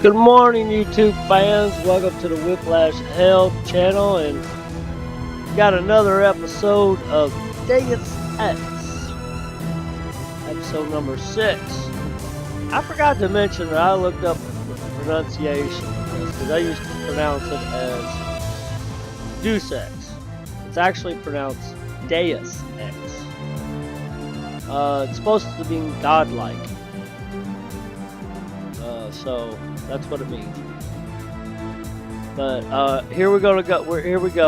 Good morning, YouTube fans. Welcome to the Whiplash Hell channel, and got another episode of Deus Ex, episode number 6. I forgot to mention that I looked up the pronunciation of this because I used to pronounce it as Deus Ex. It's actually pronounced Deus Ex. It's supposed to mean godlike. So that's what it means. But here we go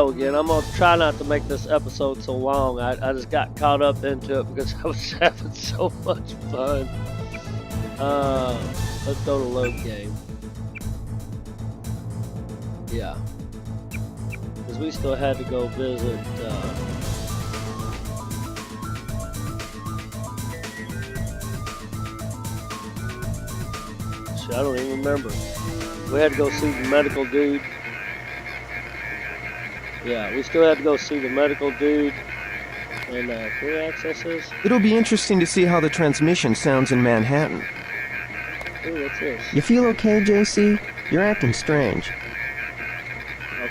again. I'm gonna try not to make this episode so long. I just got caught up into it because I was having so much fun. Let's go to load game. Yeah, because we still had to go visit. I don't even remember. We had to go see the medical dude. Yeah, we still had to go see the medical dude. And can we access this? It'll be interesting to see how the transmission sounds in Manhattan. Ooh, what's this? You feel okay, JC? You're acting strange.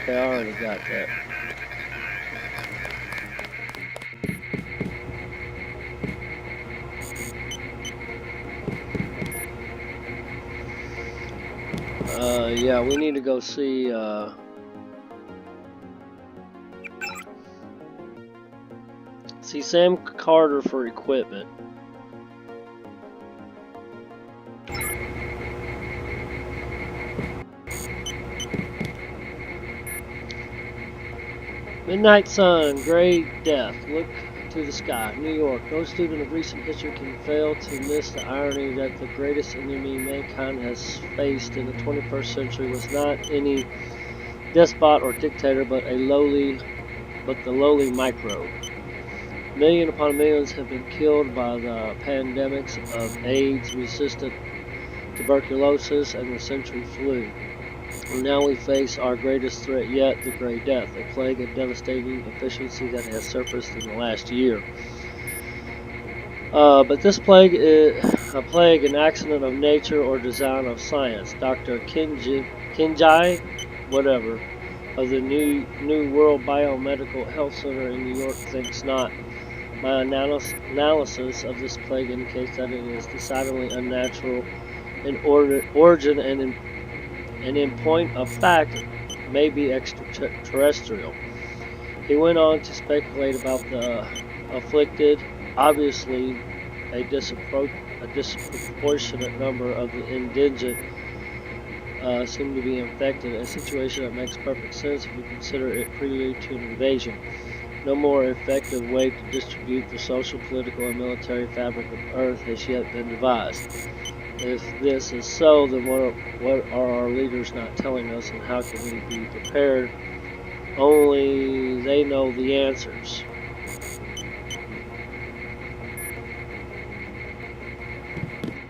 Okay, I already got that. Yeah, we need to go see, see Sam Carter for equipment. Midnight sun, gray death. Look to the sky. New York. No student of recent history can fail to miss the irony that the greatest enemy mankind has faced in the 21st century was not any despot or dictator, but the lowly microbe. Millions upon millions have been killed by the pandemics of AIDS-resistant tuberculosis and the century flu. And now we face our greatest threat yet, the Grey Death, a plague of devastating efficiency that has surfaced in the last year. But this plague is a plague, an accident of nature or design of science. Dr. Kinjai, whatever, of the New World Biomedical Health Center in New York thinks not. My analysis of this plague indicates that it is decidedly unnatural in origin and in point of fact may be extraterrestrial. He went on to speculate about the afflicted. Obviously, a disproportionate number of the indigent seem to be infected, a situation that makes perfect sense if we consider it prelude to an invasion. No more effective way to distribute the social, political, and military fabric of Earth has yet been devised. If this is so, then what are our leaders not telling us, and how can we be prepared? Only they know the answers.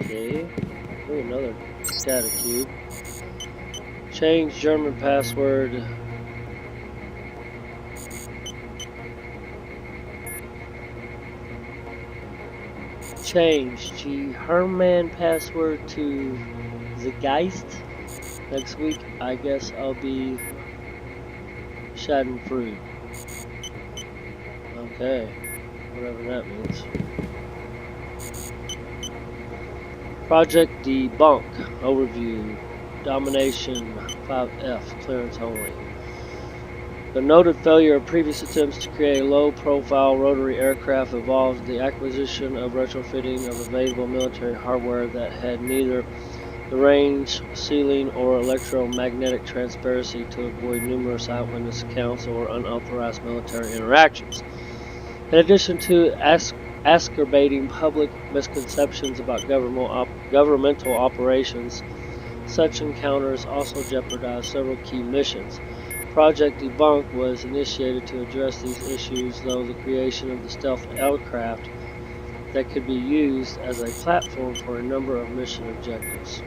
Okay, ooh, another data cube. Change German password. Change the Herman password to the Geist. Next week, I guess I'll be Schadenfreude. Okay, whatever that means. Project Debunk overview. Domination 5F clearance only. The noted failure of previous attempts to create a low-profile rotary aircraft involved the acquisition of retrofitting of available military hardware that had neither the range, ceiling, or electromagnetic transparency to avoid numerous eyewitness accounts or unauthorized military interactions. In addition to exacerbating public misconceptions about governmental operations, such encounters also jeopardized several key missions. Project Debunk was initiated to address these issues, though the creation of the stealth aircraft that could be used as a platform for a number of mission objectives.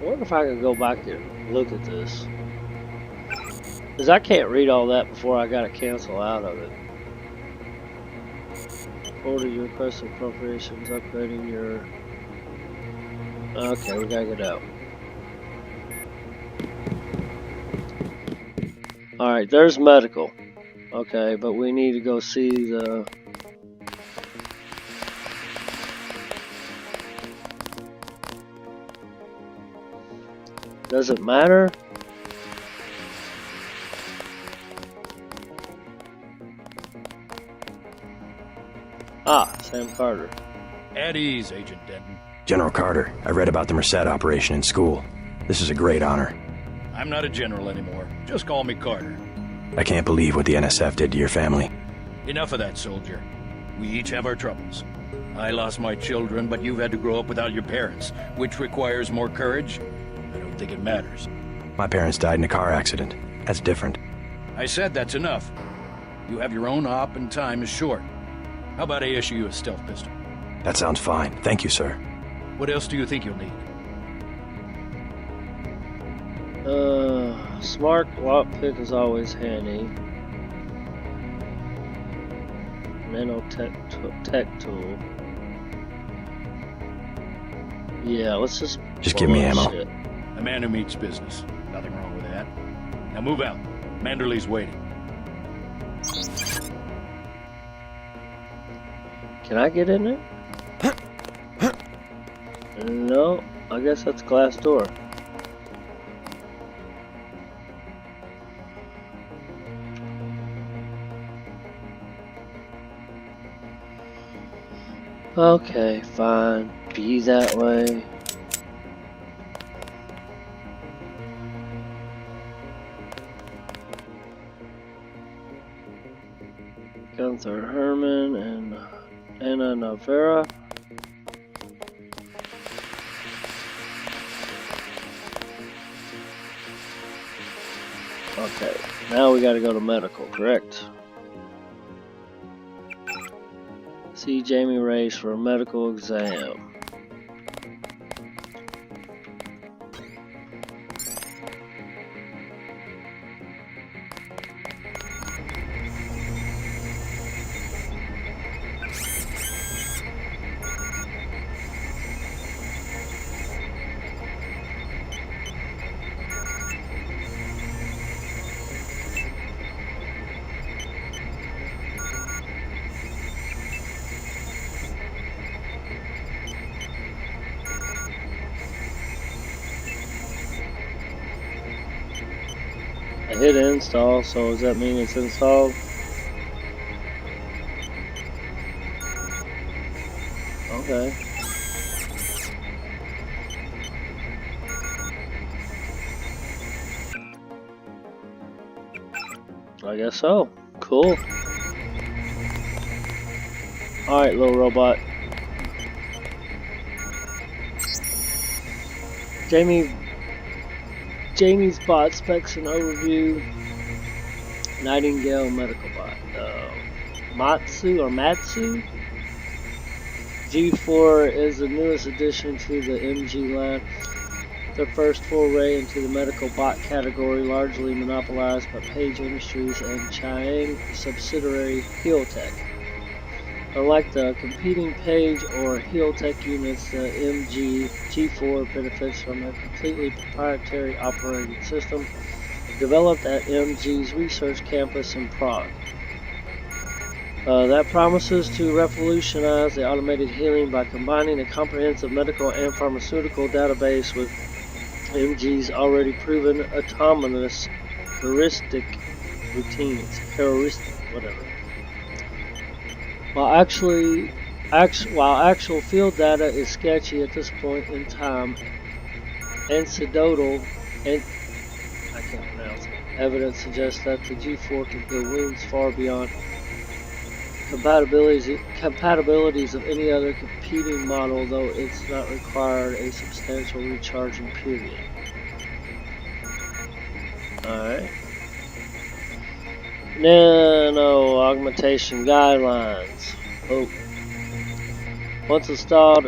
I wonder if I could go back and look at this. Because I can't read all that before I gotta cancel out of it. Order your request appropriations, upgrading your... Okay, we gotta get out. Alright, there's medical. Okay, but we need to go see the... Does it matter? Ah, Sam Carter. At ease, Agent Denton. General Carter, I read about the Merced operation in school. This is a great honor. I'm not a general anymore. Just call me Carter. I can't believe what the NSF did to your family. Enough of that, soldier. We each have our troubles. I lost my children, but you've had to grow up without your parents, which requires more courage. I don't think it matters. My parents died in a car accident. That's different. I said that's enough. You have your own op and time is short. How about I issue you a stealth pistol? That sounds fine. Thank you, sir. What else do you think you'll need? Smart lockpick is always handy. Nanotech tool. Yeah, let's just give me ammo. Shit. A man who meets business. Nothing wrong with that. Now move out. Manderley's waiting. Can I get in there? No, I guess that's glass door. Okay, fine. Be that way. Gunther Herman and Anna Navarra. Okay, now we gotta go to medical, correct? See Jamie Race for a medical exam. I hit install, so does that mean it's installed? Okay. I guess so. Cool. Alright, little robot. Jamie's bot specs and overview. Nightingale medical bot. Matsu. G4 is the newest addition to the MG line. Their first foray into the medical bot category, largely monopolized by Page Industries and Chiang subsidiary Healtech. Unlike the competing Page or Healtech units, the MG G4 benefits from a completely proprietary operating system developed at MG's research campus in Prague. That promises to revolutionize the automated healing by combining a comprehensive medical and pharmaceutical database with MG's already proven autonomous heuristic routines. While actual field data is sketchy at this point in time, anecdotal evidence suggests that the G4 can heal wounds far beyond compatibilities of any other competing model, though it's not required a substantial recharging period. Alright. Nano augmentation guidelines. Oh. Once installed,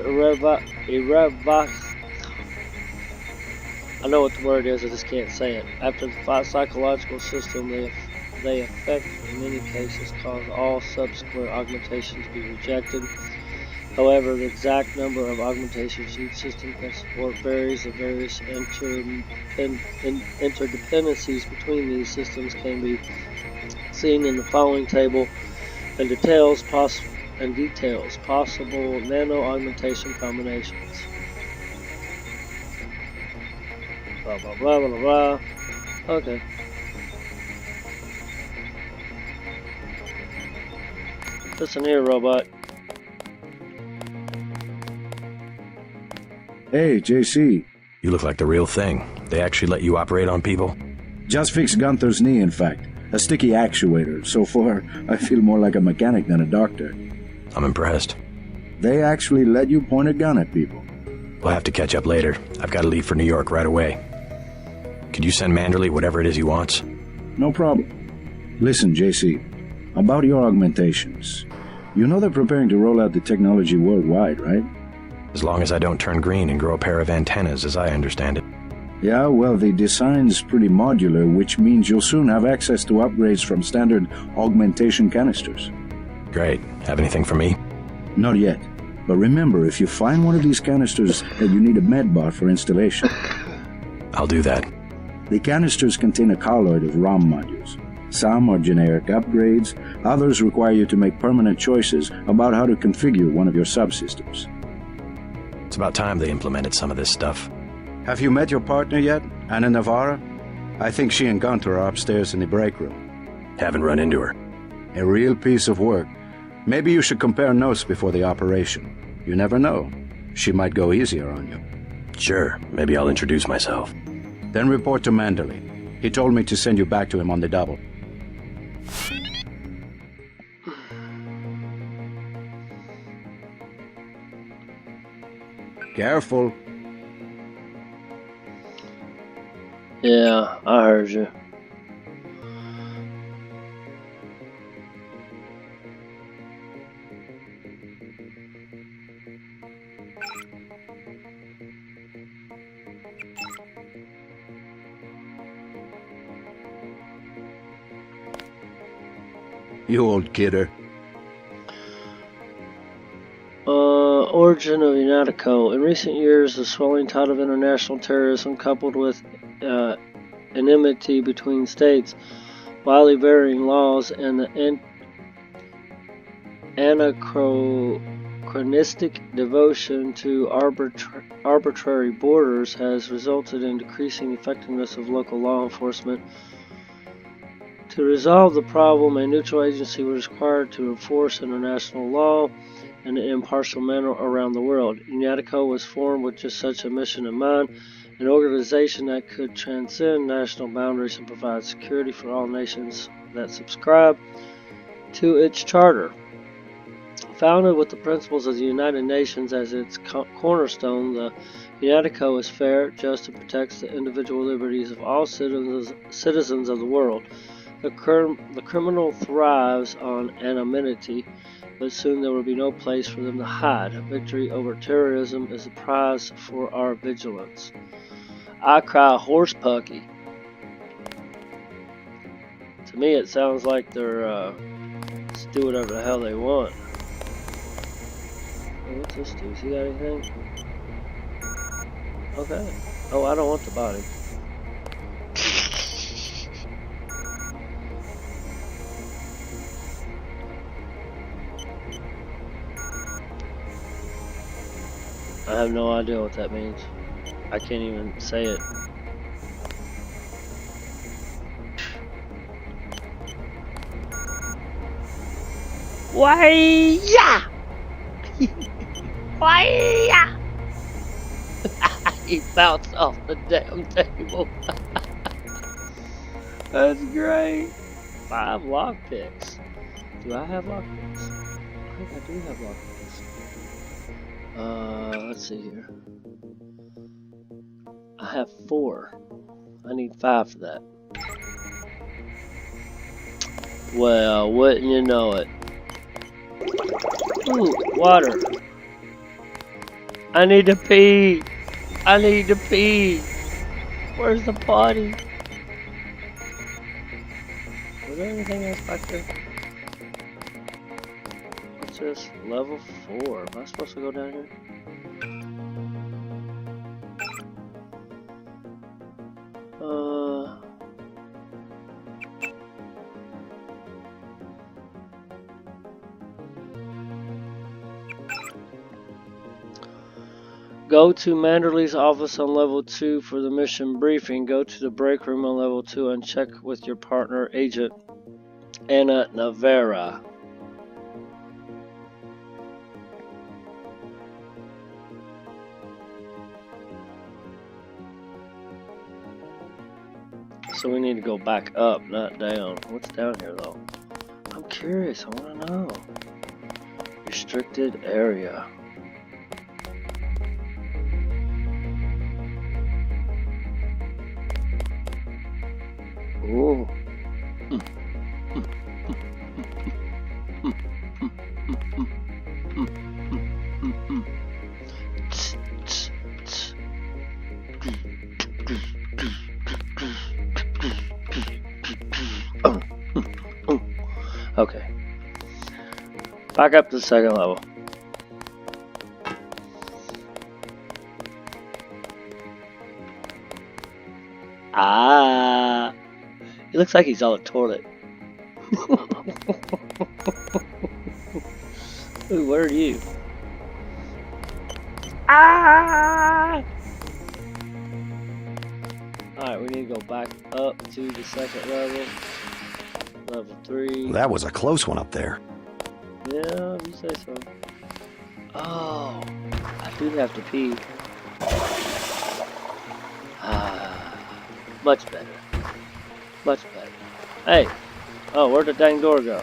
I know what the word is, I just can't say it. After the psychological system, they affect, in many cases, cause all subsequent augmentation to be rejected. However, the exact number of augmentations each system can support varies. The various interdependencies between these systems can be seen in the following table and details possible nano-augmentation combinations. Blah, blah, blah, blah, blah. Okay. Listen here, robot. Hey, JC. You look like the real thing. They actually let you operate on people? Just fixed Gunther's knee, in fact. A sticky actuator. So far, I feel more like a mechanic than a doctor. I'm impressed. They actually let you point a gun at people. We'll have to catch up later. I've got to leave for New York right away. Could you send Manderley whatever it is he wants? No problem. Listen, JC. About your augmentations. You know they're preparing to roll out the technology worldwide, right? As long as I don't turn green and grow a pair of antennas, as I understand it. Yeah, well, the design's pretty modular, which means you'll soon have access to upgrades from standard augmentation canisters. Great. Have anything for me? Not yet. But remember, if you find one of these canisters, you need a medbot for installation. I'll do that. The canisters contain a colloid of ROM modules. Some are generic upgrades, others require you to make permanent choices about how to configure one of your subsystems. It's about time they implemented some of this stuff. Have you met your partner yet, Anna Navarra? I think she and Gunther are upstairs in the break room. Haven't run into her. A real piece of work. Maybe you should compare notes before the operation. You never know. She might go easier on you. Sure, maybe I'll introduce myself. Then report to Manderley. He told me to send you back to him on the double. Careful. Yeah, I heard you. You old kidder. Origin of Uniatico. In recent years, the swelling tide of international terrorism, coupled with enmity between states, widely varying laws, and the anachronistic devotion to arbitrary borders, has resulted in decreasing effectiveness of local law enforcement. To resolve the problem, a neutral agency was required to enforce international law in an impartial manner around the world. Uniatico was formed with just such a mission in mind, an organization that could transcend national boundaries and provide security for all nations that subscribe to its charter. Founded with the principles of the United Nations as its cornerstone, the Uniatico is fair, just, and protects the individual liberties of all citizens of the world. The criminal thrives on anonymity, but soon there will be no place for them to hide. Victory over terrorism is the prize for our vigilance. I cry horse pucky. To me, it sounds like they're just do whatever the hell they want. Oh, what's this do? Has he got anything? Okay. Oh, I don't want the body. I have no idea what that means. I can't even say it. Why-ya! Why-ya! He bounced off the damn table. That's great. 5 lockpicks. Do I have lockpicks? I think I do have lockpicks. Let's see here. I have 4. I need 5 for that. Well, wouldn't you know it? Ooh, water. I need to pee. I need to pee. Where's the potty? Was there anything else back there? What's this? Level 4. Am I supposed to go down here? Go to Manderley's office on level 2 for the mission briefing. Go to the break room on level 2 and check with your partner, Agent Anna Navarra. So we need to go back up, not down. What's down here though? I'm curious, I want to know. Restricted area. Ooh. Okay. Back up to the second level. Ah. He looks like he's on a toilet. Ooh, where are you? Ah! Alright, we need to go back up to the second level. Level 3. That was a close one up there. Yeah, you say so. Oh, I do have to pee. Ah, much better. Much better. Hey! Oh, where'd the dang door go?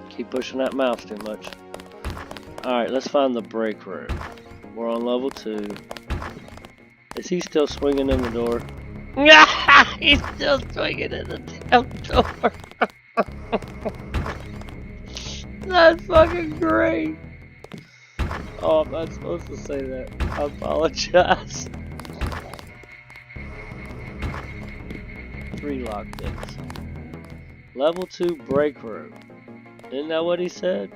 Keep pushing that mouse too much. Alright, let's find the break room. We're on level 2. Is he still swinging in the door? He's still swinging in the damn door. That's fucking great. Oh, I'm not supposed to say that. I apologize. 3 lockpicks. Level 2 break room. Isn't that what he said?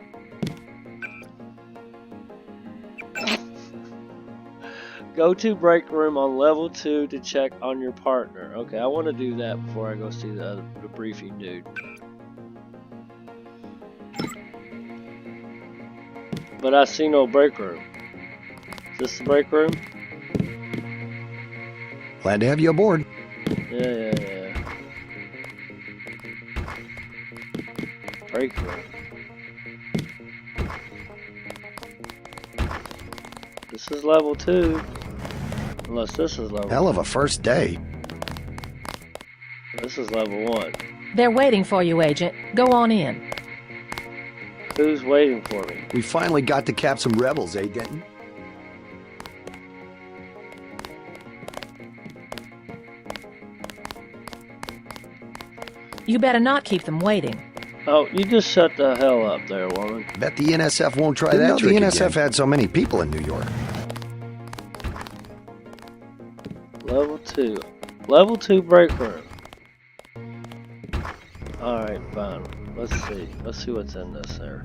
Go to break room on level 2 to check on your partner. Okay, I want to do that before I go see the briefing dude. But I see no break room. Is this the break room? Glad to have you aboard. Yeah. Break room. This is level 2. Unless this is level. Hell of a first day. This is level 1. They're waiting for you, Agent. Go on in. Who's waiting for me? We finally got to cap some rebels, eh, Denton? You better not keep them waiting. Oh, you just shut the hell up there, woman. Bet the NSF won't try Didn't that know trick the NSF again. had so many people in New York. Level 2. Level 2 break room. Alright, fine. Let's see. Let's see what's in this there.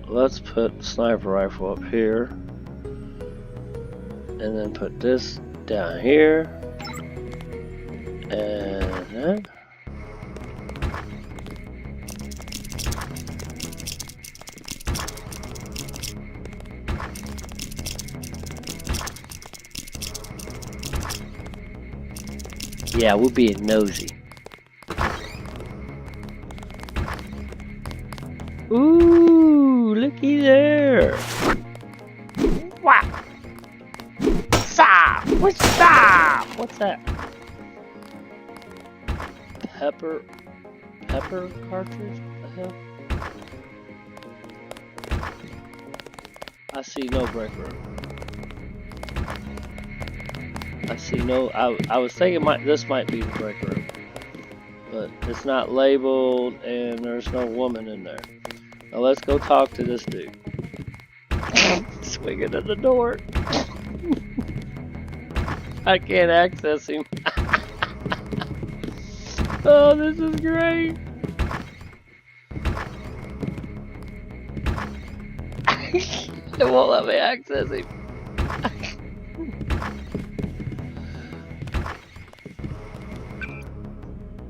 Let's put sniper rifle up here. And then put this down here. And then yeah, we're being nosy. Ooh, looky there. Wow. Stop! Stop! What's that? Pepper cartridge? What the hell? I see no break room. I see no. I was thinking this might be the break room, but it's not labeled, and there's no woman in there. Now let's go talk to this dude. Swinging at the door. I can't access him. Oh, this is great. It won't let me access him.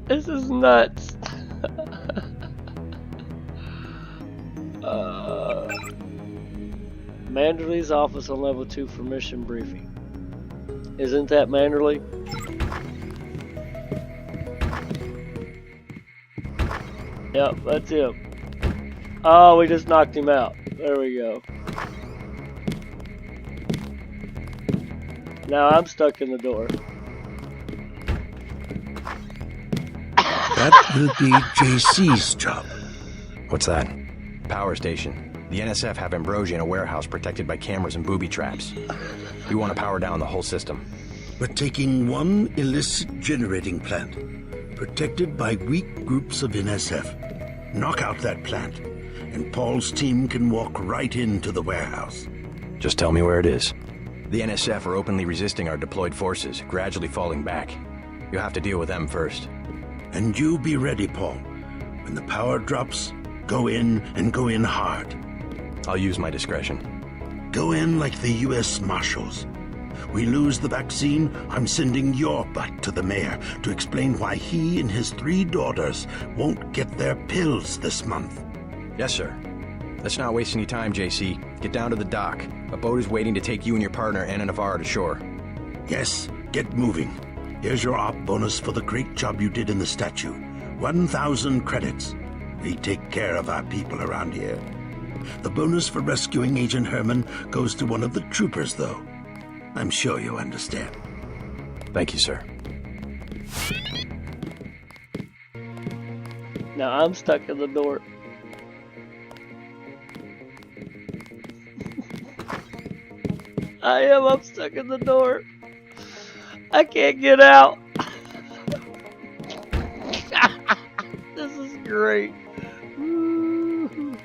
This is nuts. Manderley's office on level 2 for mission briefing. Isn't that Manderley? Yep, that's him. Oh, we just knocked him out. There we go. Now I'm stuck in the door. That will be JC's job. What's that? Power station. The NSF have Ambrosia in a warehouse protected by cameras and booby traps. We want to power down the whole system. We're taking one illicit generating plant, protected by weak groups of NSF. Knock out that plant, and Paul's team can walk right into the warehouse. Just tell me where it is. The NSF are openly resisting our deployed forces, gradually falling back. You'll have to deal with them first. And you be ready, Paul. When the power drops, go in and go in hard. I'll use my discretion. Go in like the U.S. Marshals. We lose the vaccine, I'm sending your butt to the mayor to explain why he and his 3 daughters won't get their pills this month. Yes, sir. Let's not waste any time, JC. Get down to the dock. A boat is waiting to take you and your partner, Anna Navarro, to shore. Yes, get moving. Here's your op bonus for the great job you did in the statue. 1,000 credits. We take care of our people around here. The bonus for rescuing Agent Herman goes to one of the troopers, though. I'm sure you understand. Thank you, sir. Now I'm stuck in the door. I'm stuck in the door. I can't get out. This is great. Woo.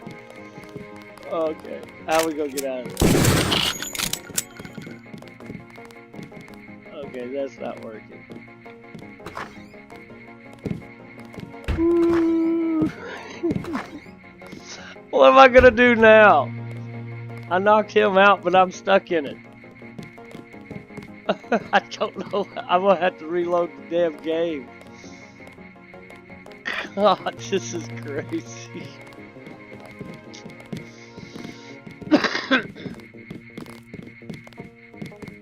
Okay, how we gonna get out of this? Okay, that's not working. Woo. What am I gonna do now? I knocked him out, but I'm stuck in it. I don't know. I'm gonna have to reload the damn game. God, this is crazy.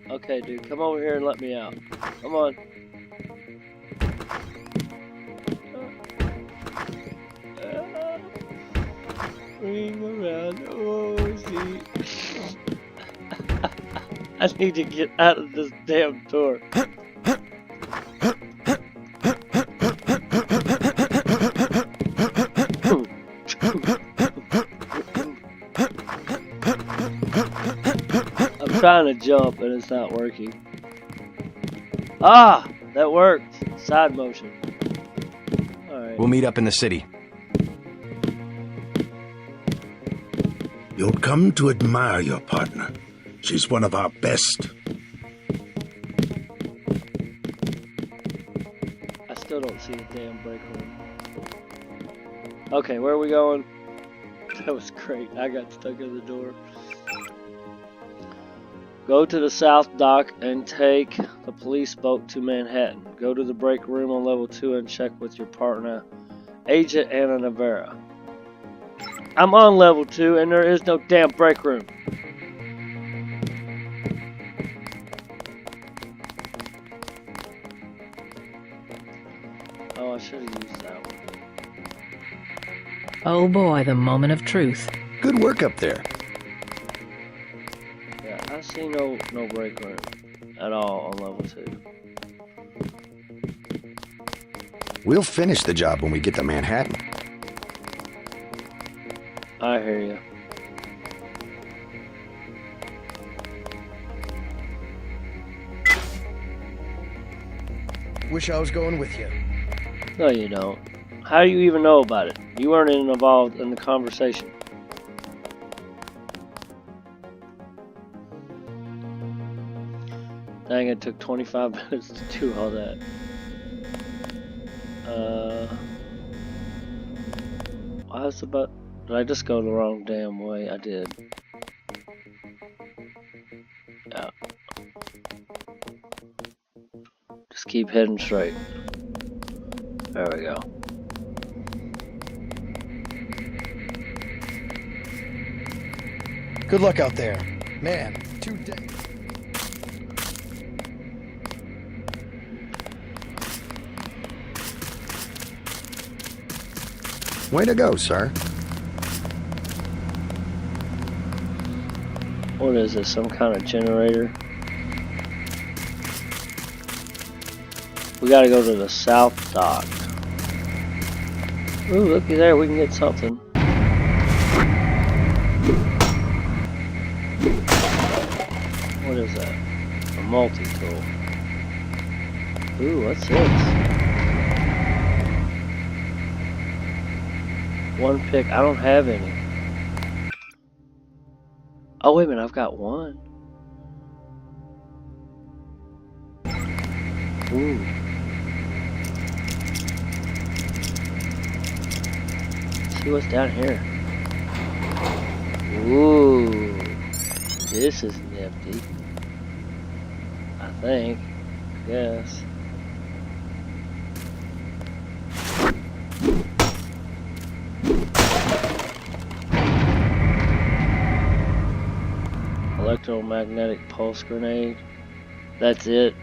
Okay, dude, come over here and let me out. Come on. Ring around the rosy. I need to get out of this damn door. I'm trying to jump and it's not working. Ah, that worked. Side motion. Alright. We'll meet up in the city. You'll come to admire your partner. She's one of our best. I still don't see the damn break room. Okay, where are we going? That was great. I got stuck in the door. Go to the south dock and take the police boat to Manhattan. Go to the break room on level 2 and check with your partner, Agent Anna Navarro. I'm on level 2 and there is no damn break room. Oh, I should have used that one. Oh boy, the moment of truth. Good work up there. Yeah, I see no break room at all on level 2. We'll finish the job when we get to Manhattan. I hear you. Wish I was going with you. No, you don't. How do you even know about it? You weren't involved in the conversation. Dang, it took 25 minutes to do all that. Why is the button? Did I just go the wrong damn way? I did. Yeah. Just keep heading straight. There we go. Good luck out there. Man, 2 days. Way to go, sir. What is this? Some kind of generator? We gotta go to the south dock. Ooh, looky there, we can get something. What is that? A multi-tool. Ooh, what's this? One pick. I don't have any. Oh, wait a minute. I've got one. Ooh. See what's down here. Ooh. This is nifty. I think. Yes. Electromagnetic pulse grenade. That's it.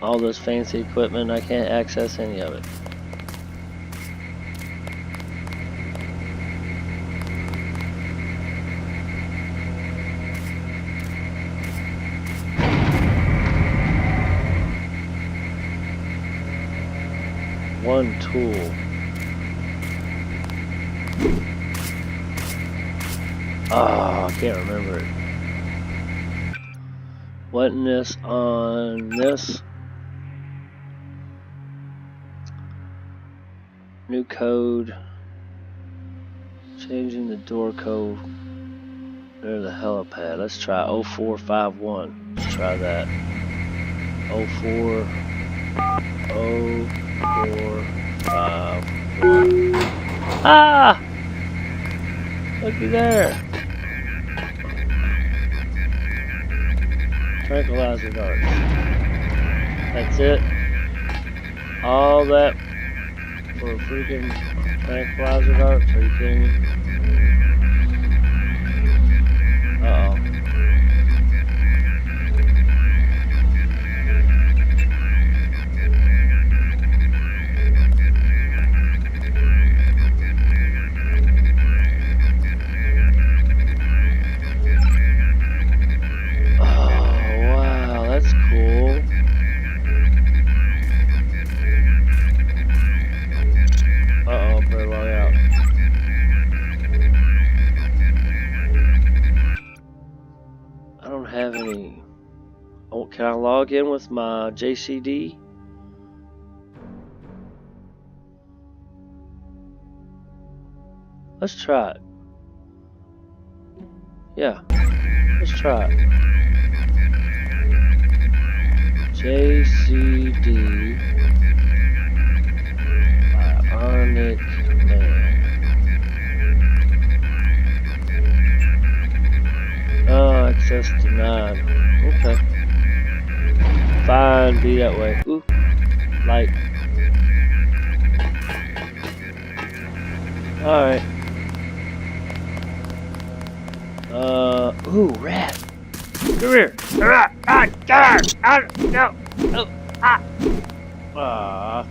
All this fancy equipment, I can't access any of it. One tool. Oh, I can't remember it. Wasn't this on this? New code. Changing the door code. There's the helipad. Let's try 0451. Let's try that. 0451. Ah! Looky there. Tranquilizer darts. That's it. All that for a freaking tranquilizer darts? Are you kidding me? Uh-oh. Can I log in with my JCD? Let's try it. Yeah, let's try it. JCD Bionic Man. Oh, access denied. Okay. Fine, be that way. Ooh, light. Alright. Ooh, rat. Come here. Rat. Ah, get her. Ah, no. Oh, ah. Ah.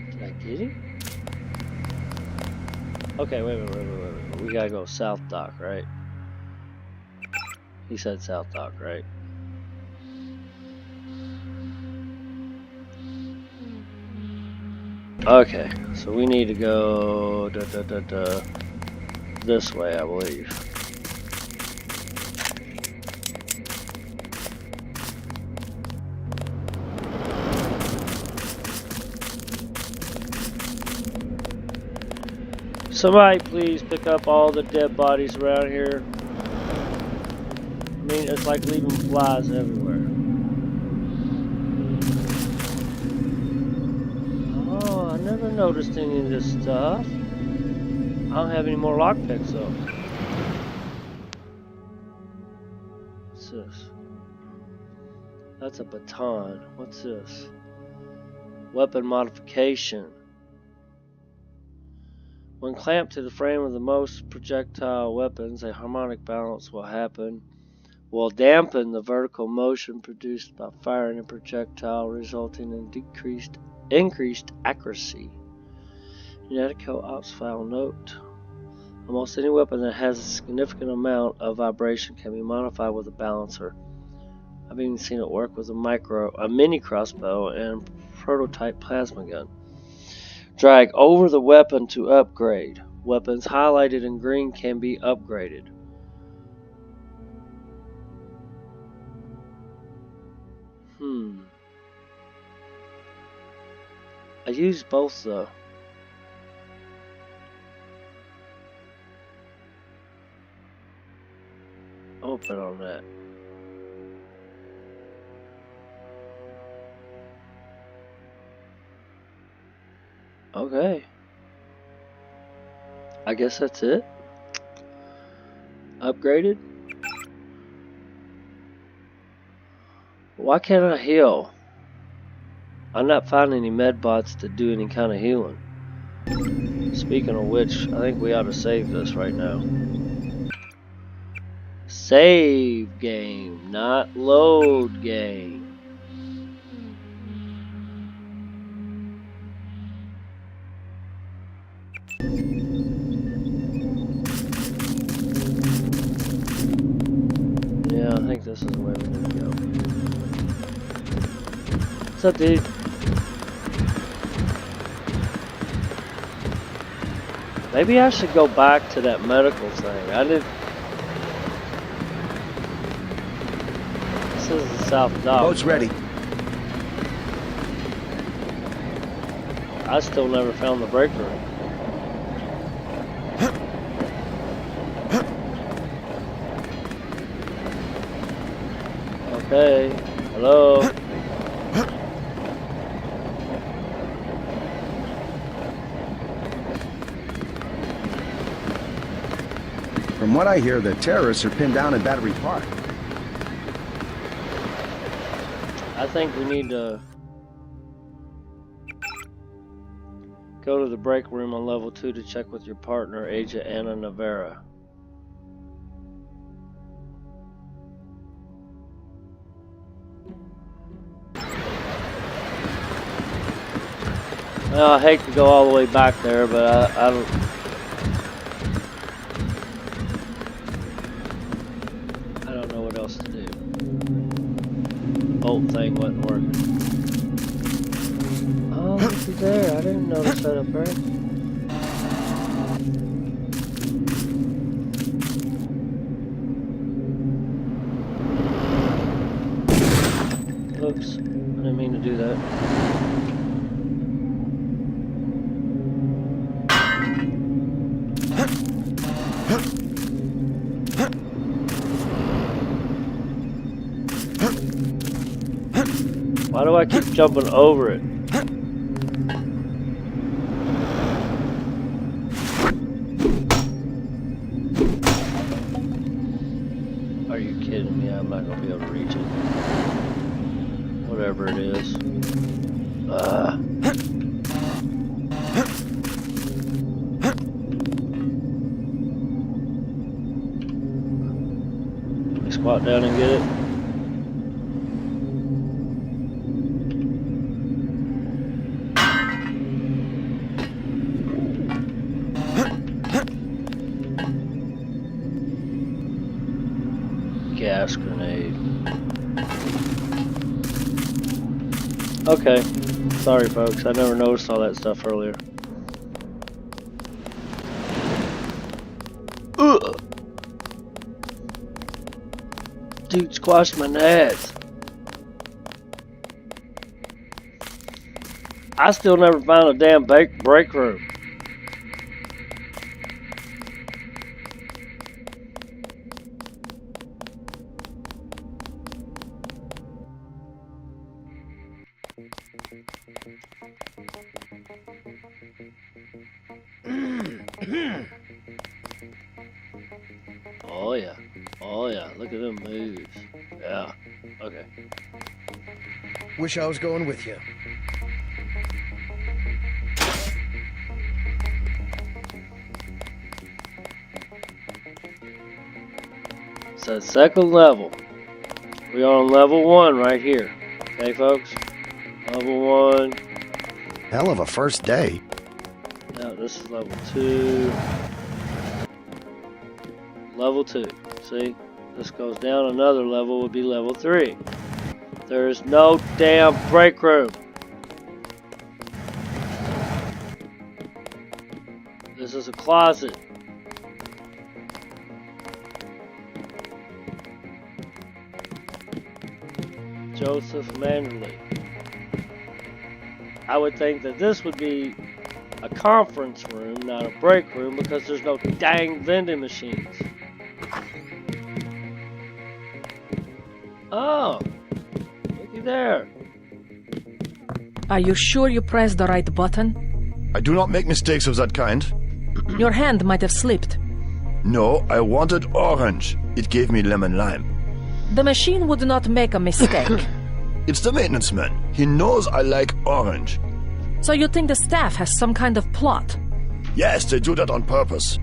Did I get him? Okay, wait. We gotta go South Dock, right? He said South Dock, right? Okay, so we need to go this way, I believe. somebody please pick up all the dead bodies around here? I mean, it's like leaving flies everywhere. Oh, I never noticed any of this stuff. I don't have any more lockpicks though. What's this? That's a baton. What's this? Weapon modification. When clamped to the frame of the most projectile weapons, a harmonic balance will dampen the vertical motion produced by firing a projectile, resulting in increased accuracy. Genetico Ops File Note. Almost any weapon that has a significant amount of vibration can be modified with a balancer. I've even seen it work with a mini crossbow and prototype plasma gun. Drag over the weapon to upgrade. Weapons highlighted in green can be upgraded. I used both though. I'll put on that. Okay. I guess that's it. Upgraded. Why can't I heal? I'm not finding any med bots to do any kind of healing. Speaking of which, I think we ought to save this right now. Save game, not load game. Yeah, I think this is the way we're gonna go. What's up, dude? Maybe I should go back to that medical thing. This is the South Dock. Boat's ready. I still never found the break room. Okay. Hello. From what I hear, the terrorists are pinned down in Battery Park. I think we need to go to the break room on level 2 to check with your partner, Agent Anna Navarra. Well, I hate to go all the way back there, but I don't. I don't know what else to do. Bolt thing wasn't working. Oh, looky there! I didn't notice that up there. Oops! I didn't mean to do that. Why do I keep jumping over it? Are you kidding me? I'm not going to be able to reach it. Whatever it is. Let me squat down and get it. Gas grenade. Okay. Sorry, folks. I never noticed all that stuff earlier. Ugh. Dude squashed my nads. I still never found a damn break room. Oh yeah. Oh yeah. Look at them moves. Yeah. Okay. Wish I was going with you. So second level. We're on level 1 right here. Okay, folks? Level 1. Hell of a first day. Now this is level 2. Level 2. See? This goes down another level, would be level 3. There's no damn break room. This is a closet. Joseph Manderley. I would think that this would be a conference room, not a break room, because there's no dang vending machines. Oh, looky there. Are you sure you pressed the right button? I do not make mistakes of that kind. Your hand might have slipped. No, I wanted orange. It gave me lemon lime. The machine would not make a mistake. It's the maintenance man. He knows I like orange. So you think the staff has some kind of plot? Yes, they do that on purpose.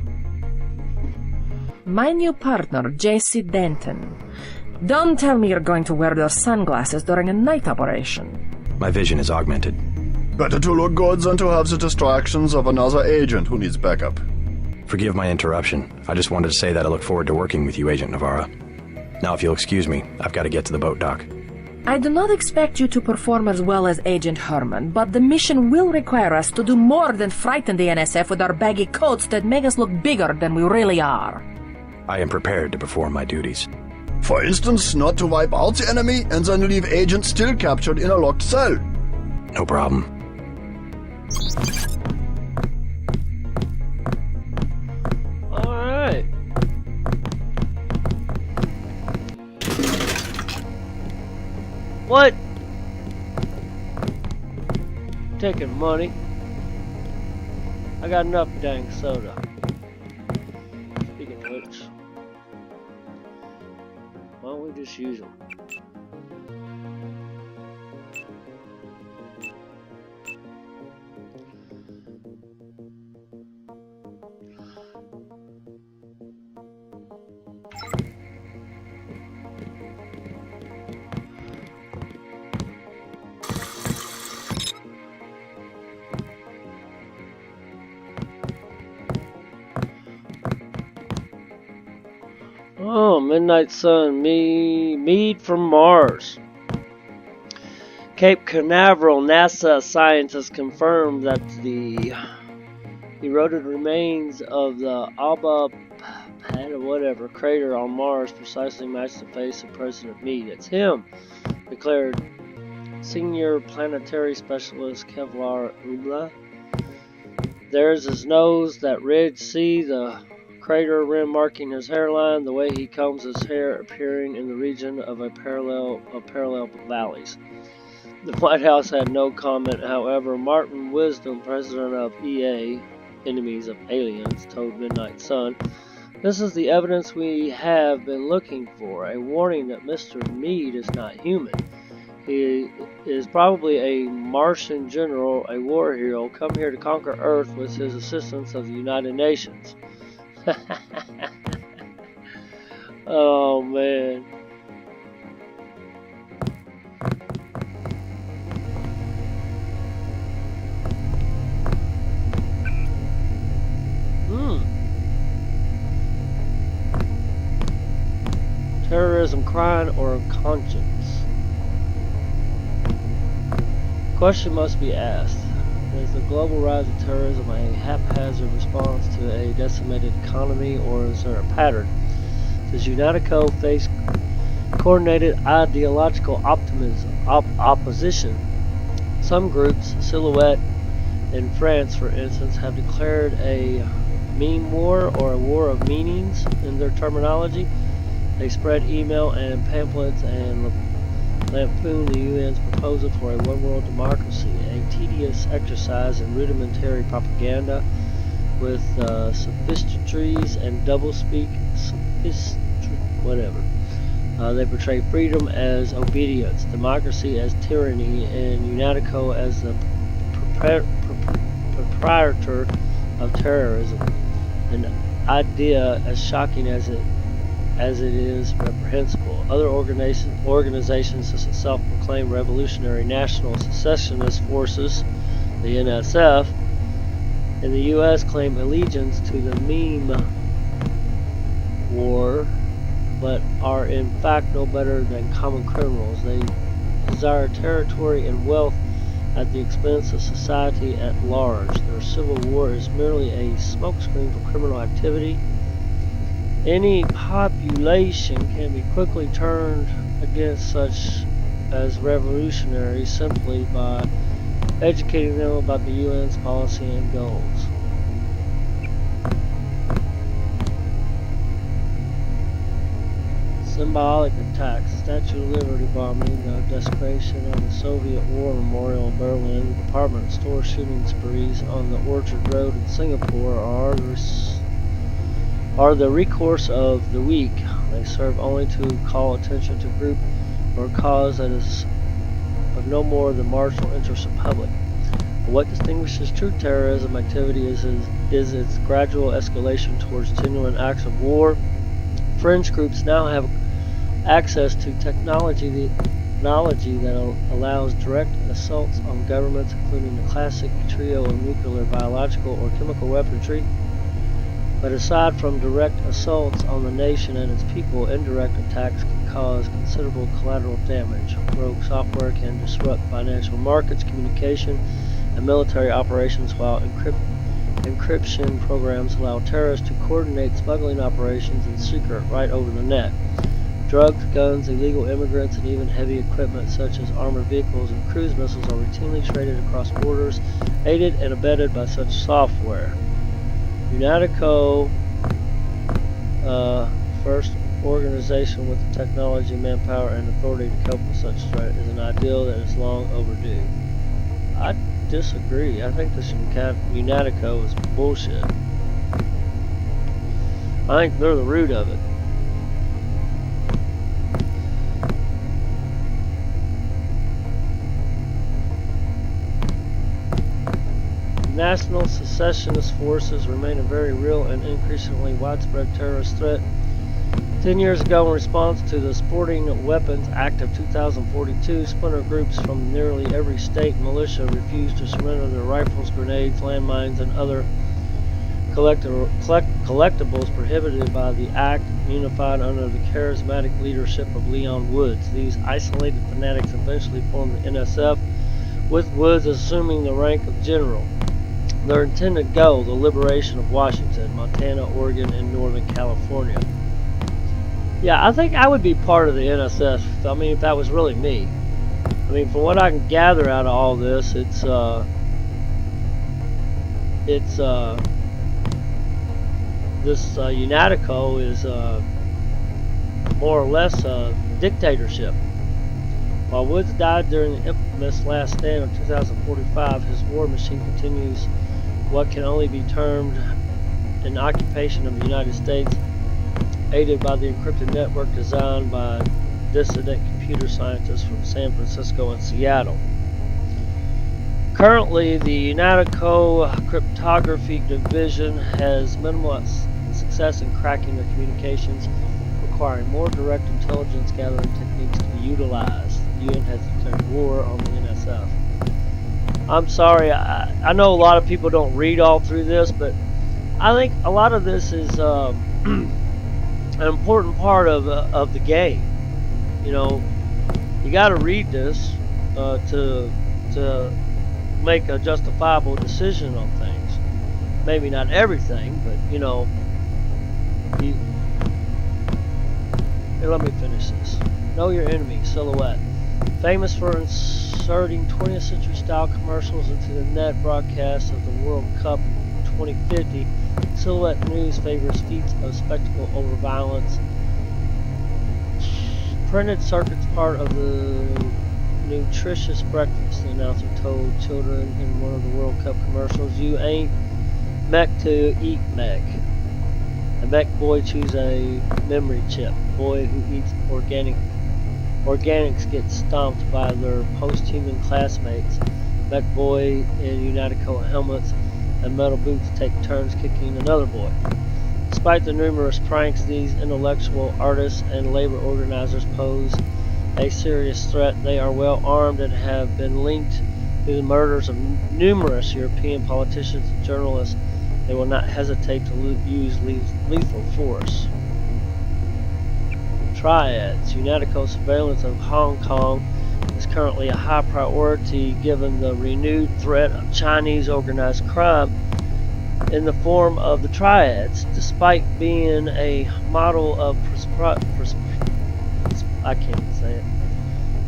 My new partner, JC Denton. Don't tell me you're going to wear those sunglasses during a night operation. My vision is augmented. Better to look good than to have the distractions of another agent who needs backup. Forgive my interruption. I just wanted to say that I look forward to working with you, Agent Navarra. Now, if you'll excuse me, I've got to get to the boat dock. I do not expect you to perform as well as Agent Herman, but the mission will require us to do more than frighten the NSF with our baggy coats that make us look bigger than we really are. I am prepared to perform my duties. For instance, not to wipe out the enemy and then leave agents still captured in a locked cell. No problem. Alright. What? Taking money. I got enough dang soda. Speaking of which, why don't we just use them? Oh, Midnight Sun, mead from Mars. Cape Canaveral NASA scientists confirmed that the eroded remains of the Alba whatever crater on Mars precisely match the face of President Meade. It's him, declared Senior Planetary Specialist Kevlar Ubla. There's his nose, that ridge, see the crater rim marking his hairline, the way he combs his hair appearing in the region of parallel valleys. The White House had no comment. However, Martin Wisdom, president of EA, Enemies of Aliens, told Midnight Sun, "This is the evidence we have been looking for, a warning that Mr. Meade is not human. He is probably a Martian general, a war hero, come here to conquer Earth with his assistance of the United Nations." Oh man. Terrorism, crime, or conscience? Question must be asked. Is the global rise of terrorism a haphazard response to a decimated economy, or is there a pattern? Does Unitico face coordinated ideological opposition? Some groups, Silhouette in France for instance, have declared a meme war or a war of meanings in their terminology. They spread email and pamphlets and lampoon the UN's proposal for a one-world democracy, a tedious exercise in rudimentary propaganda. with sophistries and doublespeak. Whatever. They portray freedom as obedience, democracy as tyranny, and UNATICO as the proprietor of terrorism. An idea as shocking as it is reprehensible. Other organizations such as self-proclaimed Revolutionary National Secessionist Forces, the NSF, in the U.S. claim allegiance to the meme war, but are in fact no better than common criminals. They desire territory and wealth at the expense of society at large. Their civil war is merely a smokescreen for criminal activity. Any population can be quickly turned against such as revolutionaries simply by educating them about the UN's policy and goals. Symbolic attacks, Statue of Liberty bombing, the desecration of the Soviet War Memorial in Berlin, the department store shooting sprees on the Orchard Road in Singapore are the recourse of the weak. They serve only to call attention to group or cause that is of no more than marginal interest of public. But what distinguishes true terrorism activity is its gradual escalation towards genuine acts of war. Fringe groups now have access to technology that allows direct assaults on governments, including the classic trio of nuclear, biological, or chemical weaponry. But aside from direct assaults on the nation and its people, indirect attacks can cause considerable collateral damage. Rogue software can disrupt financial markets, communication, and military operations, while encryption programs allow terrorists to coordinate smuggling operations in secret right over the net. Drugs, guns, illegal immigrants, and even heavy equipment such as armored vehicles and cruise missiles are routinely traded across borders, aided and abetted by such software. UNATICO, first organization with the technology, manpower, and authority to cope with such threat, is an ideal that is long overdue. I disagree. I think this UNATICO is bullshit. I think they're the root of it. National secessionist forces remain a very real and increasingly widespread terrorist threat. 10 years ago, in response to the Sporting Weapons Act of 2042, splinter groups from nearly every state and militia refused to surrender their rifles, grenades, landmines, and other collectibles prohibited by the act, unified under the charismatic leadership of Leon Woods. These isolated fanatics eventually formed the NSF, with Woods assuming the rank of general. Their intended goal, the liberation of Washington, Montana, Oregon, and Northern California. Yeah, I think I would be part of the NSF. I mean, if that was really me. I mean, from what I can gather out of all this, this UNATICO is more or less a dictatorship. While Woods died during the infamous Last Stand of 2045, his war machine continues what can only be termed an occupation of the United States, aided by the encrypted network designed by dissident computer scientists from San Francisco and Seattle. Currently, the UNATICO Cryptography Division has minimal success in cracking their communications, requiring more direct intelligence gathering techniques to be utilized. The UN has declared war on the NSF. I'm sorry, I know a lot of people don't read all through this, but I think a lot of this is an important part of the game. You know, you got to read this to make a justifiable decision on things. Maybe not everything, but you know, here, let me finish this. Know your enemy, Silhouette. Famous for inserting 20th century style commercials into the net broadcast of the World Cup in 2050, Silhouette News favors feats of spectacle over violence. Printed circuits part of the nutritious breakfast, the announcer told children in one of the World Cup commercials. You ain't Mech to eat mech. A mech boy chews a memory chip. Boy who eats organics gets stomped by their post-human classmates. Mech boy in United-Coat helmets and metal boots take turns kicking another boy. Despite the numerous pranks, these intellectual artists and labor organizers pose a serious threat. They are well armed and have been linked to the murders of numerous European politicians and journalists. They will not hesitate to use lethal force. Triads. United-Coat surveillance of Hong Kong is currently a high priority given the renewed threat of Chinese organized crime in the form of the Triads. Despite being a model of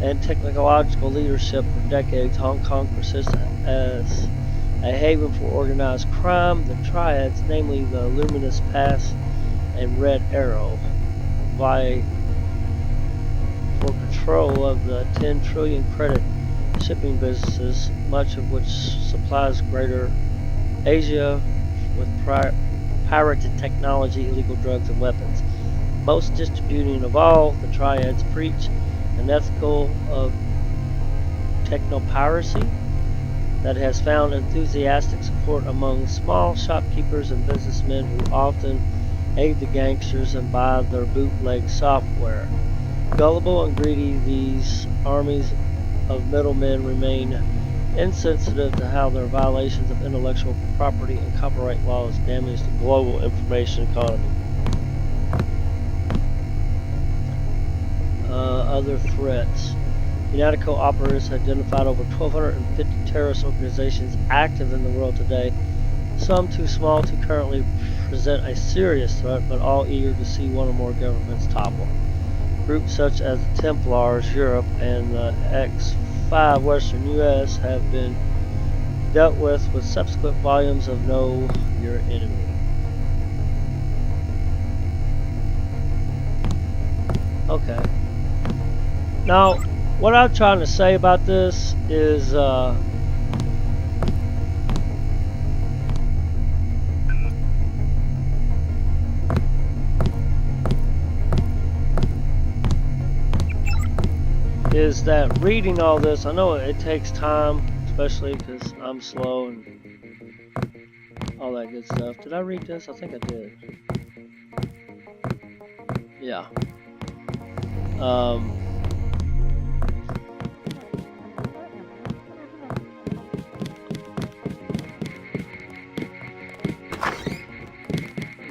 and technological leadership for decades, Hong Kong persists as a haven for organized crime. The Triads, namely the Luminous Pass and Red Arrow, vie for control of the 10 trillion credit shipping businesses, much of which supplies Greater Asia with pirated technology, illegal drugs, and weapons. Most distributing of all, the Triads preach an ethical of technopiracy that has found enthusiastic support among small shopkeepers and businessmen who often aid the gangsters and buy their bootleg software. Gullible and greedy, these armies of middlemen remain insensitive to how their violations of intellectual property and copyright laws damage the global information economy. Other threats. United-Coat operators identified over 1,250 terrorist organizations active in the world today, some too small to currently present a serious threat, but all eager to see one or more governments topple. Groups such as the Templars Europe and the X5 Western U.S. have been dealt with subsequent volumes of Know Your Enemy. Okay. Now, what I'm trying to say about this is, that reading all this, I know it takes time, especially because I'm slow and all that good stuff. Did I read this? I think I did. Yeah.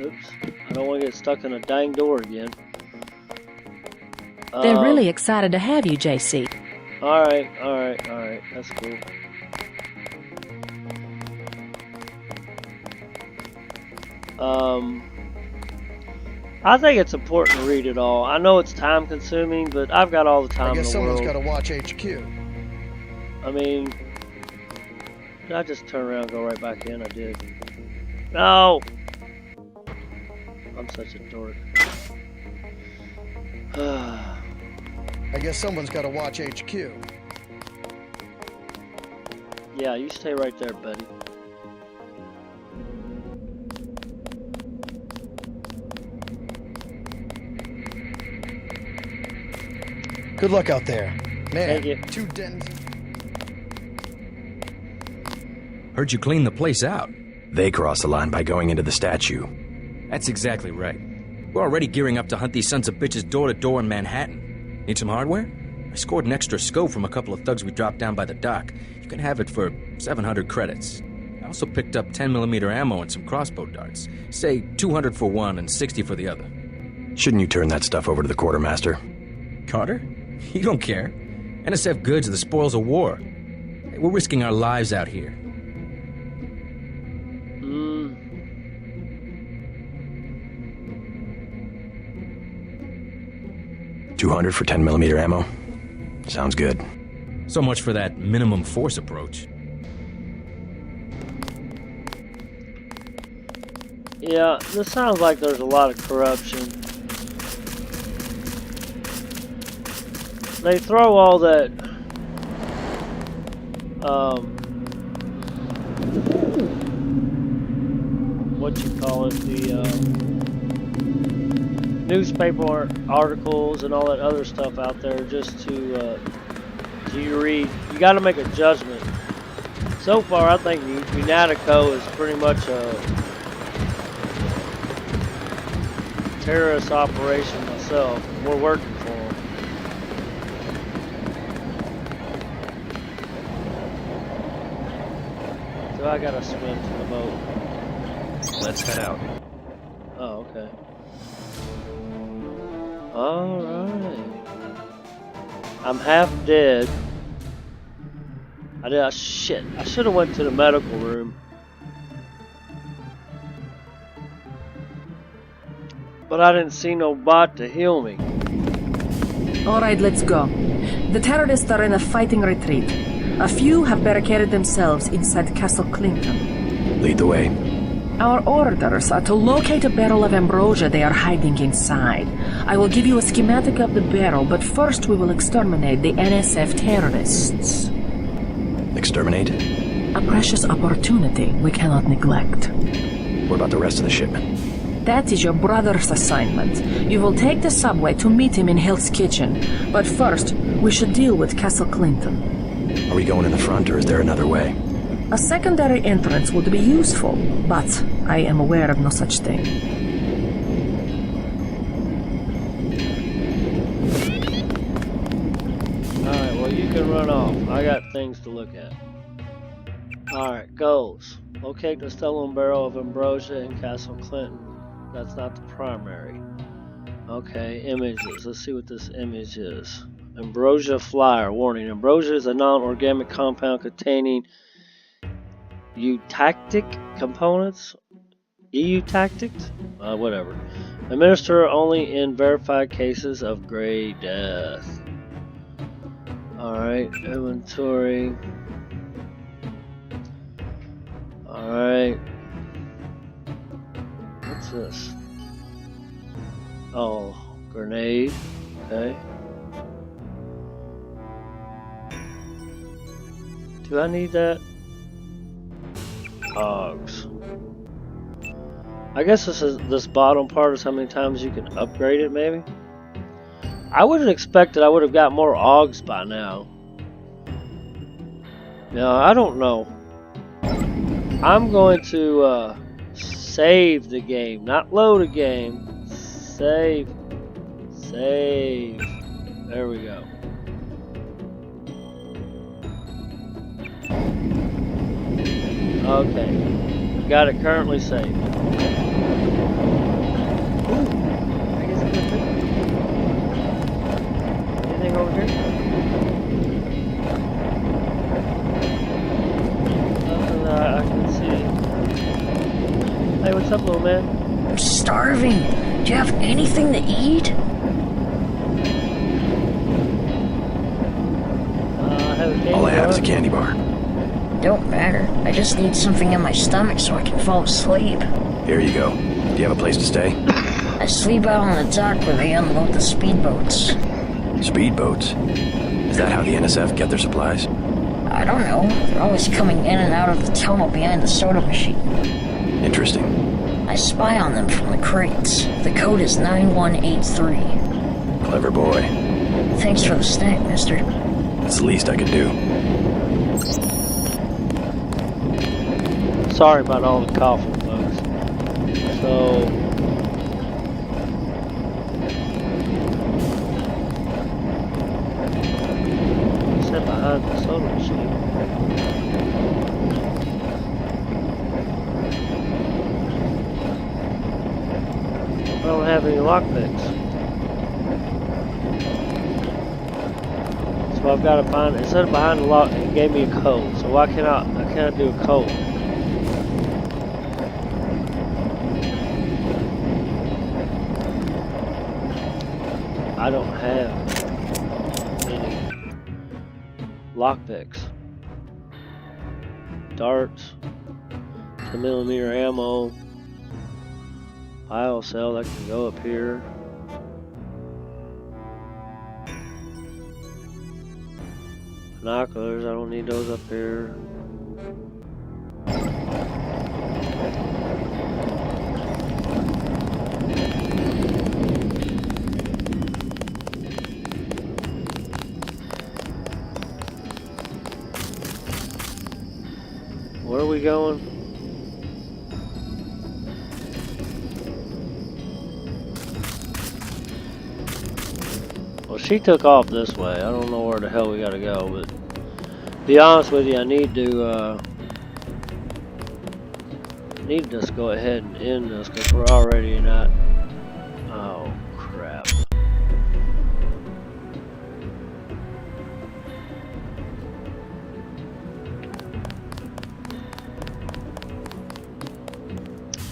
Oops. I don't want to get stuck in a dang door again. They're really excited to have you, JC. Alright. That's cool. I think it's important to read it all. I know it's time consuming, but I've got all the time in the world. I guess someone's got to watch HQ. I mean, did I just turn around and go right back in? I did. No! I'm such a dork. I guess someone's got to watch HQ. Yeah, you stay right there, buddy. Good luck out there. Man, Thank you. 2 dens. Heard you clean the place out. They crossed the line by going into the statue. That's exactly right. We're already gearing up to hunt these sons of bitches door to door in Manhattan. Need some hardware? I scored an extra scope from a couple of thugs we dropped down by the dock. You can have it for 700 credits. I also picked up 10mm ammo and some crossbow darts. Say 200 for one and 60 for the other. Shouldn't you turn that stuff over to the quartermaster? Carter? You don't care. NSF goods are the spoils of war. Hey, we're risking our lives out here. 200 for 10mm ammo? Sounds good. So much for that minimum force approach. Yeah, this sounds like there's a lot of corruption. They throw all that what you call it, the newspaper articles and all that other stuff out there, just to you read. You got to make a judgment. So far, I think Unatico is pretty much a terrorist operation myself. We're working for them. So I gotta swim to the boat. Let's head out. Oh, okay. Alright. I'm half dead. Shit. I should have went to the medical room. But I didn't see no bot to heal me. Alright, let's go. The terrorists are in a fighting retreat. A few have barricaded themselves inside Castle Clinton. Lead the way. Our orders are to locate a barrel of ambrosia they are hiding inside. I will give you a schematic of the barrel, but first we will exterminate the NSF terrorists. Exterminate? A precious opportunity we cannot neglect. What about the rest of the shipment? That is your brother's assignment. You will take the subway to meet him in Hill's Kitchen. But first, we should deal with Castle Clinton. Are we going in the front, or is there another way? A secondary entrance would be useful, but I am aware of no such thing. Alright, well you can run off. I got things to look at. Alright, goals. Locate the stolen barrel of ambrosia in Castle Clinton. That's not the primary. Okay, images. Let's see what this image is. Ambrosia flyer. Warning. Ambrosia is a non-organic compound containing eutactic components. Eutactics? Whatever. Administer only in verified cases of gray death. Alright, inventory. Alright. What's this? Oh, grenade. Okay. Do I need that? Hogs. I guess this bottom part is how many times you can upgrade it, maybe? I would have expected I would have got more Augs by now. No, I don't know. I'm going to save the game, not load a game. Save. Save. There we go. Okay. Got it currently saved. Ooh. I guess it's good. Anything over here? Nothing that I can see. Hey, what's up, little man? I'm starving. Do you have anything to eat? I have a candy All I have bar. is a candy bar. Don't matter. I just need something in my stomach so I can fall asleep. Here you go. Do you have a place to stay? I sleep out on the dock where they unload the speedboats. Speedboats? Is that how the NSF get their supplies? I don't know. They're always coming in and out of the tunnel behind the soda machine. Interesting. I spy on them from the crates. The code is 9183. Clever boy. Thanks for the snack, mister. It's the least I could do. Sorry about all the coughing, folks. So, sit behind the soda machine. I don't have any lockpicks. So I've got to find, instead of behind the lock, it gave me a code. So why can't I can't do a code? I don't have any lockpicks. Darts, 10mm ammo, bio cell that can go up here. Binoculars, I don't need those up here. we going? Well, she took off this way. I don't know where the hell we gotta go, but to be honest with you, I need to just go ahead and end this because we're already not. Oh crap!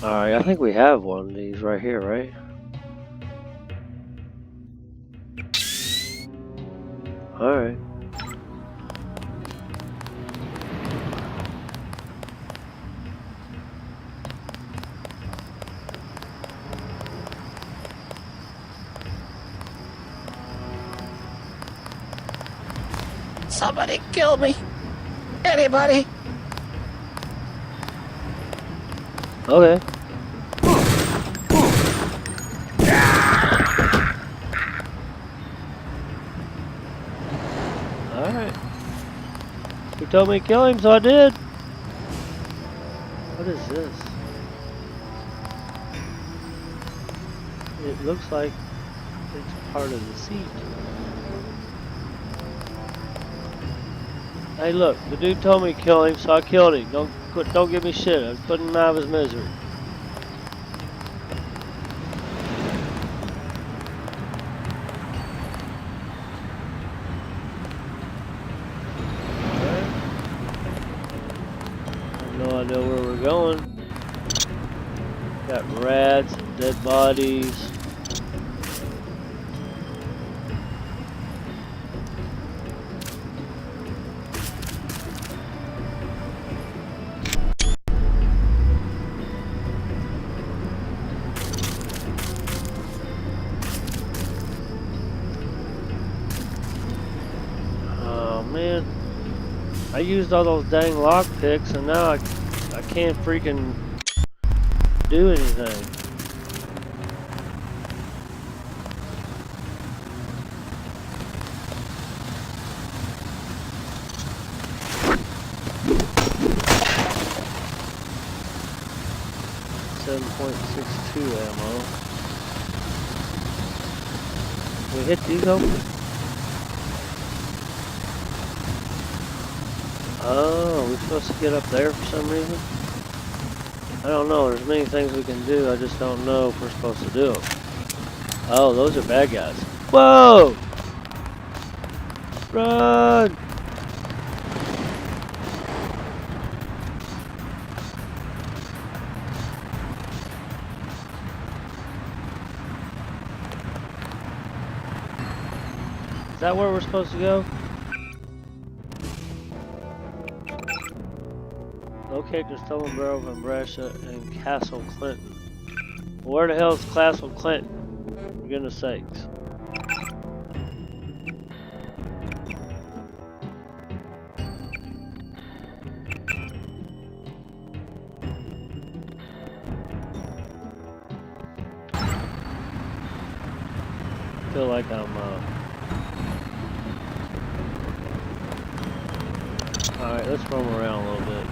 All right, I think we have one of these right here, right? All right. Somebody kill me. Anybody? Okay. Alright. You told me to kill him, so I did. What is this? It looks like it's part of the seat. Hey, look, the dude told me to kill him, so I killed him. Don't give me shit. I was putting him out of his misery. No idea where we're going. Got rats, dead bodies. Oh man, I used all those dang lock picks and now I can't freaking do anything. .62 ammo. We hit these open? Oh, we're supposed to get up there for some reason? I don't know. There's many things we can do. I just don't know if we're supposed to do them. Oh, those are bad guys. Whoa! Run! Is that where we're supposed to go? Locate the stolen barrel from Brescia and Castle Clinton. Well, where the hell is Castle Clinton? For goodness sakes. I feel like I'm alright, let's roam around a little bit.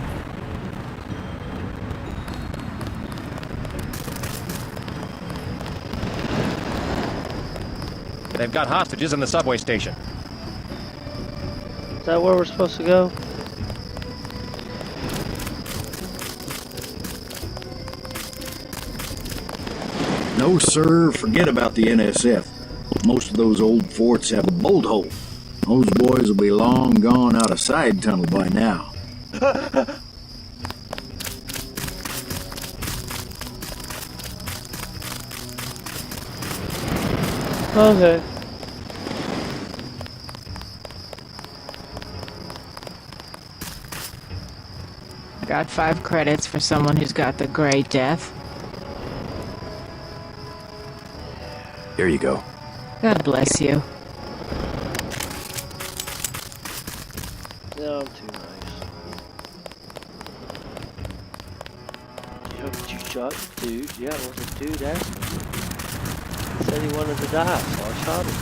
They've got hostages in the subway station. Is that where we're supposed to go? No, sir. Forget about the NSF. Most of those old forts have a bolt hole. Those boys will be long gone out a side tunnel by now. Okay. Got 5 credits for someone who's got the Grey Death. Here you go. God bless you. No, I'm too nice. Yeah, but you shot the dude. Yeah, it was a dude after me. He said he wanted to die, so I shot him.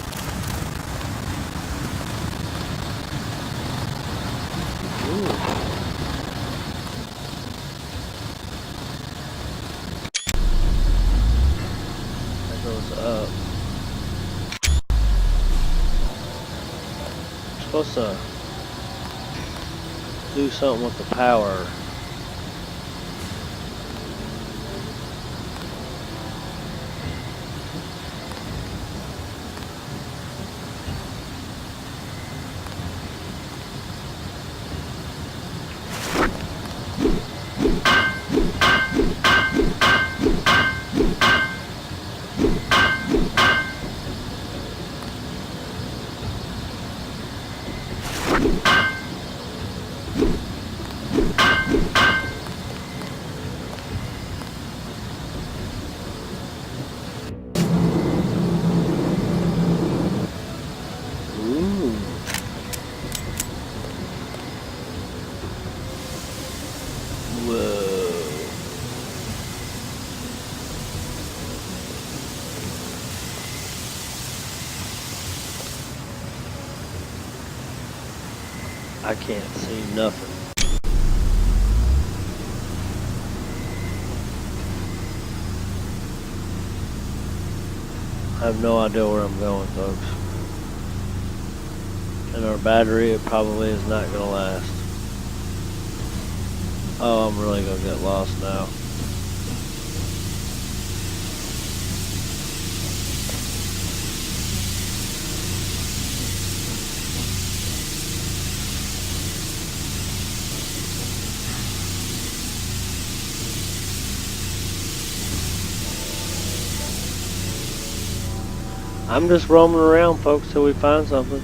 Ooh. What's up? Supposed to do something with the power. I can't see nothing. I have no idea where I'm going, folks. And our battery, it probably is not going to last. Oh, I'm really going to get lost now. I'm just roaming around, folks, till we find something.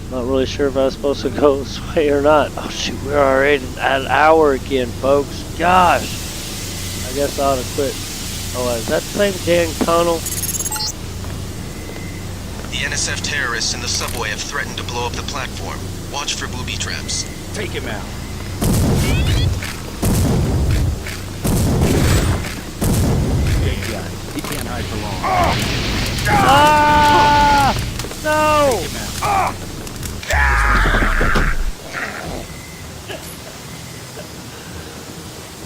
Not really sure if I was supposed to go this way or not. Oh shoot, we're already at an hour again, folks. Gosh! I guess I ought to quit. Oh, is that the same dang tunnel? The NSF terrorists in the subway have threatened to blow up the platform. Watch for booby traps. Take him out. Big guy. He can't hide for long. Ah! No! Take him out.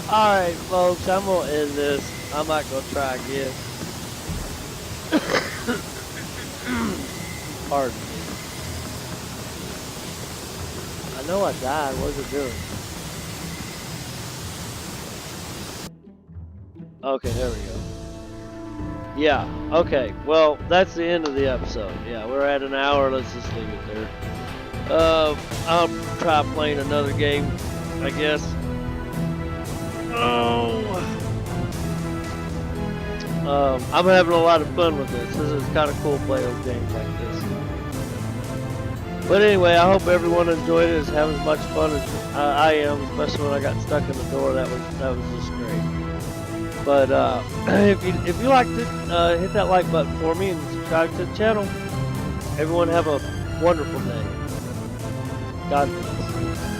Alright, folks, I'm gonna end this. I'm not gonna try again. Pardon me. I know I died. What was it doing? Okay, there we go. Yeah, okay. Well, that's the end of the episode. Yeah, we're at an hour. Let's just leave it there. I'll try playing another game, I guess. I'm having a lot of fun with this. This is kind of cool play old games like this. But anyway, I hope everyone enjoyed it, is having as much fun as I am, especially when I got stuck in the door. That was just great. But if you liked it, hit that like button for me and subscribe to the channel. Everyone have a wonderful day. God bless.